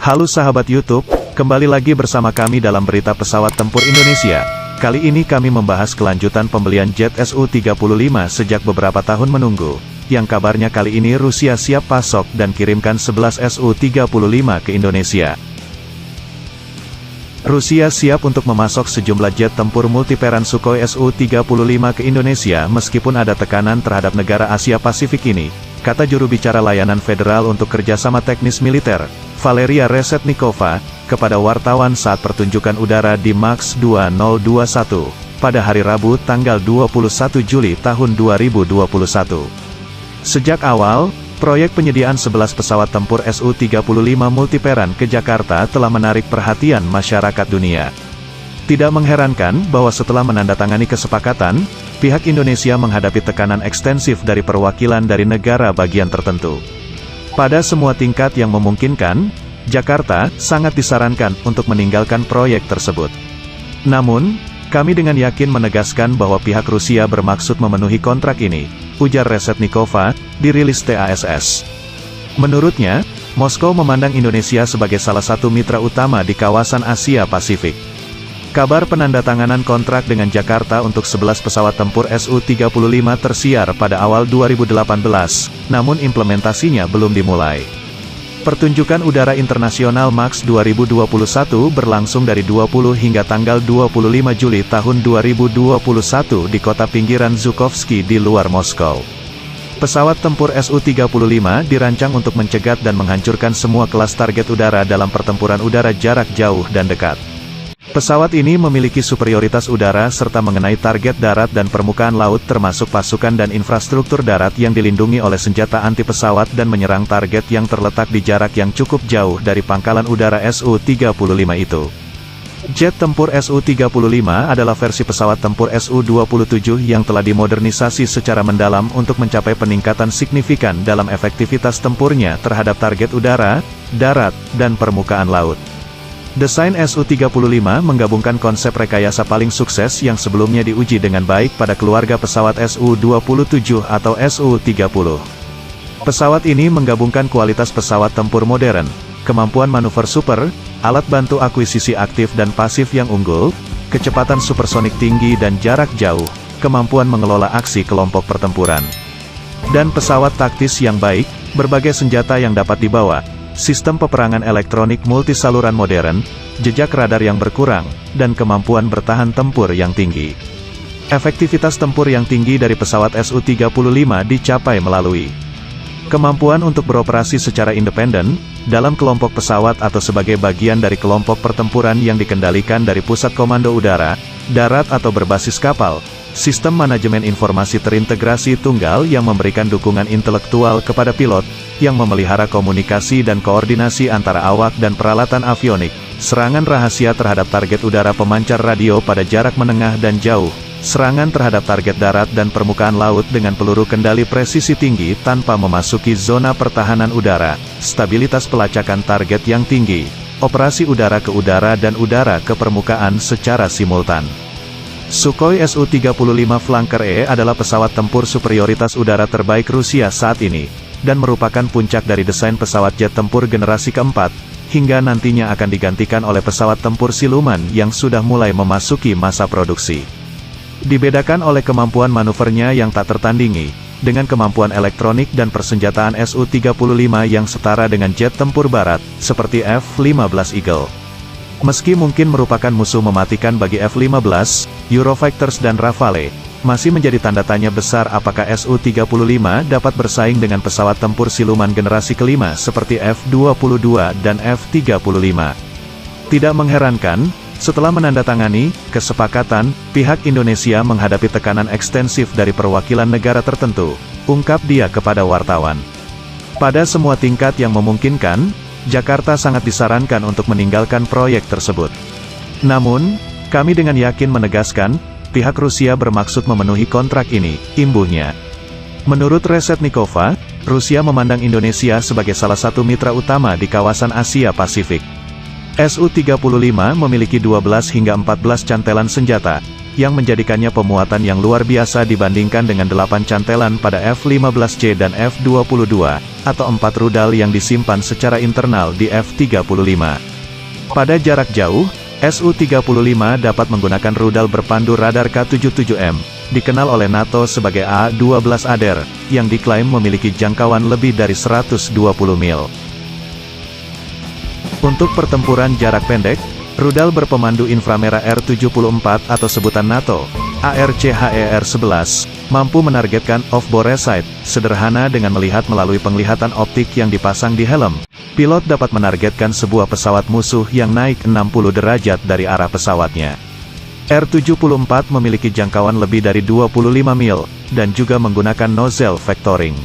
Halo sahabat YouTube, kembali lagi bersama kami dalam berita pesawat tempur Indonesia. Kali ini kami membahas kelanjutan pembelian jet Su-35 sejak beberapa tahun menunggu. Yang kabarnya kali ini Rusia siap pasok dan kirimkan 11 Su-35 ke Indonesia. Rusia siap untuk memasok sejumlah jet tempur multiperan Sukhoi Su-35 ke Indonesia meskipun ada tekanan terhadap negara Asia Pasifik ini, kata juru bicara layanan federal untuk kerjasama teknis militer, Valeria Reshetnikova, kepada wartawan saat pertunjukan udara di MAX 2021, pada hari Rabu tanggal 21 Juli tahun 2021. Sejak awal, proyek penyediaan 11 pesawat tempur Su-35 multiperan ke Jakarta telah menarik perhatian masyarakat dunia. Tidak mengherankan bahwa setelah menandatangani kesepakatan, pihak Indonesia menghadapi tekanan ekstensif dari perwakilan dari negara bagian tertentu. Pada semua tingkat yang memungkinkan, Jakarta sangat disarankan untuk meninggalkan proyek tersebut. Namun, kami dengan yakin menegaskan bahwa pihak Rusia bermaksud memenuhi kontrak ini, ujar Reshetnikova, dirilis TASS. Menurutnya, Moskow memandang Indonesia sebagai salah satu mitra utama di kawasan Asia Pasifik. Kabar penandatanganan kontrak dengan Jakarta untuk 11 pesawat tempur Su-35 tersiar pada awal 2018, namun implementasinya belum dimulai. Pertunjukan udara internasional MAX 2021 berlangsung dari 20 hingga tanggal 25 Juli tahun 2021 di kota pinggiran Zhukovsky di luar Moskow. Pesawat tempur Su-35 dirancang untuk mencegat dan menghancurkan semua kelas target udara dalam pertempuran udara jarak jauh dan dekat. Pesawat ini memiliki superioritas udara serta mengenai target darat dan permukaan laut termasuk pasukan dan infrastruktur darat yang dilindungi oleh senjata anti pesawat dan menyerang target yang terletak di jarak yang cukup jauh dari pangkalan udara Su-35 itu. Jet tempur Su-35 adalah versi pesawat tempur Su-27 yang telah dimodernisasi secara mendalam untuk mencapai peningkatan signifikan dalam efektivitas tempurnya terhadap target udara, darat, dan permukaan laut. Desain Su-35 menggabungkan konsep rekayasa paling sukses yang sebelumnya diuji dengan baik pada keluarga pesawat Su-27 atau Su-30. Pesawat ini menggabungkan kualitas pesawat tempur modern, kemampuan manuver super, alat bantu akuisisi aktif dan pasif yang unggul, kecepatan supersonik tinggi dan jarak jauh, kemampuan mengelola aksi kelompok pertempuran, dan pesawat taktis yang baik, berbagai senjata yang dapat dibawa, sistem peperangan elektronik multisaluran modern, jejak radar yang berkurang, dan kemampuan bertahan tempur yang tinggi. Efektivitas tempur yang tinggi dari pesawat Su-35 dicapai melalui kemampuan untuk beroperasi secara independen, dalam kelompok pesawat atau sebagai bagian dari kelompok pertempuran yang dikendalikan dari pusat komando udara, darat atau berbasis kapal, sistem manajemen informasi terintegrasi tunggal yang memberikan dukungan intelektual kepada pilot, yang memelihara komunikasi dan koordinasi antara awak dan peralatan avionik, serangan rahasia terhadap target udara pemancar radio pada jarak menengah dan jauh, serangan terhadap target darat dan permukaan laut dengan peluru kendali presisi tinggi tanpa memasuki zona pertahanan udara, stabilitas pelacakan target yang tinggi, operasi udara ke udara dan udara ke permukaan secara simultan. Sukhoi Su-35 Flanker E adalah pesawat tempur superioritas udara terbaik Rusia saat ini, dan merupakan puncak dari desain pesawat jet tempur generasi keempat, hingga nantinya akan digantikan oleh pesawat tempur siluman yang sudah mulai memasuki masa produksi. Dibedakan oleh kemampuan manuvernya yang tak tertandingi, dengan kemampuan elektronik dan persenjataan Su-35 yang setara dengan jet tempur barat, seperti F-15 Eagle. Meski mungkin merupakan musuh mematikan bagi F-15, Eurofighters dan Rafale, masih menjadi tanda tanya besar apakah Su-35 dapat bersaing dengan pesawat tempur siluman generasi kelima seperti F-22 dan F-35. Tidak mengherankan, setelah menandatangani kesepakatan, pihak Indonesia menghadapi tekanan ekstensif dari perwakilan negara tertentu, ungkap dia kepada wartawan. Pada semua tingkat yang memungkinkan, Jakarta sangat disarankan untuk meninggalkan proyek tersebut. Namun, kami dengan yakin menegaskan, pihak Rusia bermaksud memenuhi kontrak ini, imbuhnya. Menurut Reshetnikova, Rusia memandang Indonesia sebagai salah satu mitra utama di kawasan Asia Pasifik. Su-35 memiliki 12 hingga 14 cantelan senjata, yang menjadikannya pemuatan yang luar biasa dibandingkan dengan 8 cantelan pada F-15C dan F-22, atau 4 rudal yang disimpan secara internal di F-35. Pada jarak jauh, Su-35 dapat menggunakan rudal berpandu radar K-77M, dikenal oleh NATO sebagai A-12 ADER, yang diklaim memiliki jangkauan lebih dari 120 mil. Untuk pertempuran jarak pendek, rudal berpemandu inframerah R-74 atau sebutan NATO, ARCHER-11, mampu menargetkan off-bore sight, sederhana dengan melihat melalui penglihatan optik yang dipasang di helm. Pilot dapat menargetkan sebuah pesawat musuh yang naik 60 derajat dari arah pesawatnya. R-74 memiliki jangkauan lebih dari 25 mil, dan juga menggunakan nozzle vectoring.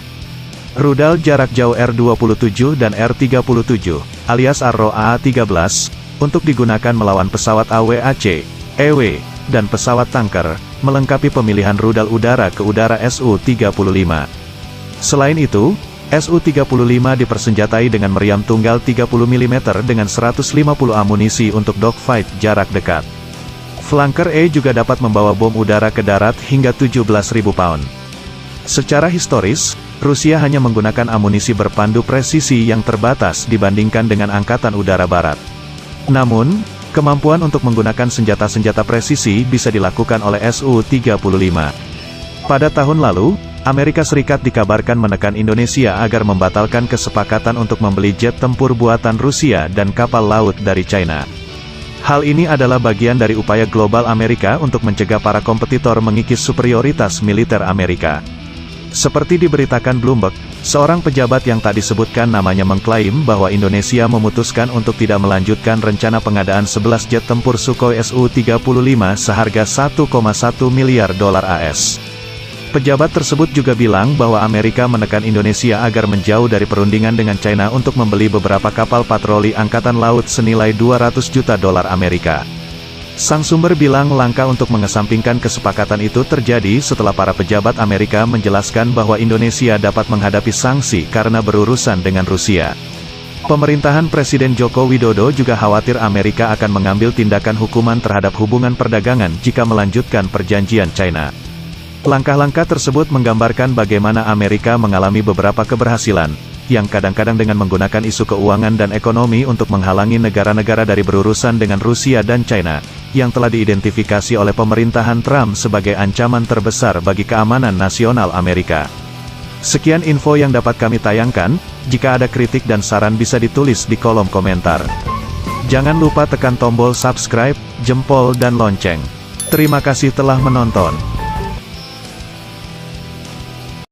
Rudal jarak jauh R-27 dan R-37, alias Arrow A-13, untuk digunakan melawan pesawat AWAC, EW, dan pesawat tanker, melengkapi pemilihan rudal udara ke udara Su-35. Selain itu, Su-35 dipersenjatai dengan meriam tunggal 30 mm dengan 150 amunisi untuk dogfight jarak dekat. Flanker E juga dapat membawa bom udara ke darat hingga 17.000 pound. Secara historis, Rusia hanya menggunakan amunisi berpandu presisi yang terbatas dibandingkan dengan Angkatan Udara Barat. Namun, kemampuan untuk menggunakan senjata-senjata presisi bisa dilakukan oleh Su-35. Pada tahun lalu, Amerika Serikat dikabarkan menekan Indonesia agar membatalkan kesepakatan untuk membeli jet tempur buatan Rusia dan kapal laut dari China. Hal ini adalah bagian dari upaya global Amerika untuk mencegah para kompetitor mengikis superioritas militer Amerika. Seperti diberitakan Bloomberg, seorang pejabat yang tak disebutkan namanya mengklaim bahwa Indonesia memutuskan untuk tidak melanjutkan rencana pengadaan 11 jet tempur Sukhoi Su-35 seharga 1,1 miliar dolar AS. Pejabat tersebut juga bilang bahwa Amerika menekan Indonesia agar menjauh dari perundingan dengan China untuk membeli beberapa kapal patroli angkatan laut senilai 200 juta dolar Amerika. Sang sumber bilang langkah untuk mengesampingkan kesepakatan itu terjadi setelah para pejabat Amerika menjelaskan bahwa Indonesia dapat menghadapi sanksi karena berurusan dengan Rusia. Pemerintahan Presiden Joko Widodo juga khawatir Amerika akan mengambil tindakan hukuman terhadap hubungan perdagangan jika melanjutkan perjanjian China. Langkah-langkah tersebut menggambarkan bagaimana Amerika mengalami beberapa keberhasilan, yang kadang-kadang dengan menggunakan isu keuangan dan ekonomi untuk menghalangi negara-negara dari berurusan dengan Rusia dan China, yang telah diidentifikasi oleh pemerintahan Trump sebagai ancaman terbesar bagi keamanan nasional Amerika. Sekian info yang dapat kami tayangkan, jika ada kritik dan saran bisa ditulis di kolom komentar. Jangan lupa tekan tombol subscribe, jempol dan lonceng. Terima kasih telah menonton.